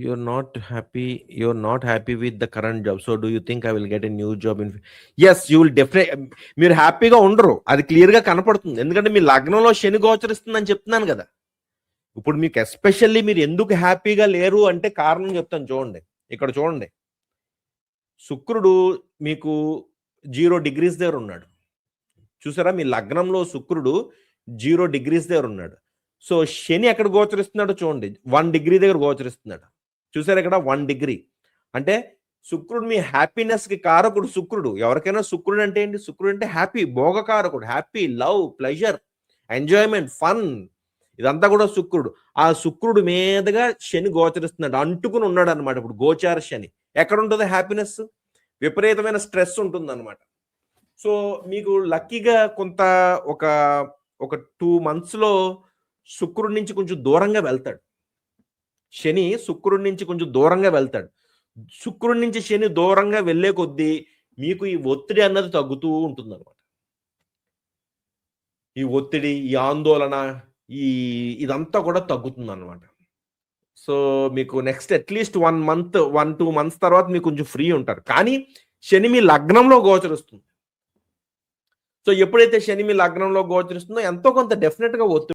you're not happy with the current job, so do you think I will get a new job in? Yes, you will definitely. మీరు హ్యాపీగా ఉండరు, అది క్లియర్గా కనపడుతుంది. ఎందుకంటే మీ లగ్నంలో శని గోచరిస్తుందని చెప్తున్నాను కదా. ఇప్పుడు మీకు ఎస్పెషల్లీ మీరు ఎందుకు హ్యాపీగా లేరు అంటే కారణం చెప్తాను చూడండి. ఇక్కడ చూడండి, శుక్రుడు మీకు 0 degrees దగ్గర ఉన్నాడు. చూసారా, మీ లగ్నంలో శుక్రుడు 0 degrees దగ్గర ఉన్నాడు. సో శని ఎక్కడ గోచరిస్తున్నాడో చూడండి, 1 degree దగ్గర గోచరిస్తున్నాడు. చూసారా ఇక్కడ 1 degree అంటే శుక్రుడు మీ హ్యాపీనెస్కి కారకుడు. శుక్రుడు ఎవరికైనా శుక్రుడు అంటే ఏంటి? శుక్రుడు అంటే హ్యాపీ, భోగకారకుడు, happy, love, pleasure, enjoyment, fun, ఇదంతా కూడా శుక్రుడు. ఆ శుక్రుడు మీదుగా శని గోచరిస్తున్నాడు, అంటుకుని ఉన్నాడు అనమాట. ఇప్పుడు గోచార శని ఎక్కడ ఉంటుంది? హ్యాపీనెస్, విపరీతమైన స్ట్రెస్ ఉంటుంది అనమాట. సో మీకు లక్కీగా కొంత ఒక 2 monthsలో శుక్రుడి నుంచి కొంచెం దూరంగా వెళ్తాడు. శని శుక్రుడి నుంచి కొంచెం దూరంగా వెళ్తాడు. శుక్రుడి నుంచి శని దూరంగా వెళ్ళే కొద్దీ మీకు ఈ ఒత్తిడి అన్నది తగ్గుతూ ఉంటుంది అనమాట. ఈ ఒత్తిడి, ఈ ఆందోళన, ఇదంతా కూడా తగ్గుతుంది అనమాట. సో మీకు నెక్స్ట్ అట్లీస్ట్ 1-2 months తర్వాత మీకు కొంచెం ఫ్రీ ఉంటారు. కానీ శని మీ లగ్నంలో గోచరిస్తుంది. సో ఎప్పుడైతే శని మీ లగ్నంలో గోచరిస్తుందో ఎంతో కొంత డెఫినెట్గా ఒత్తిడి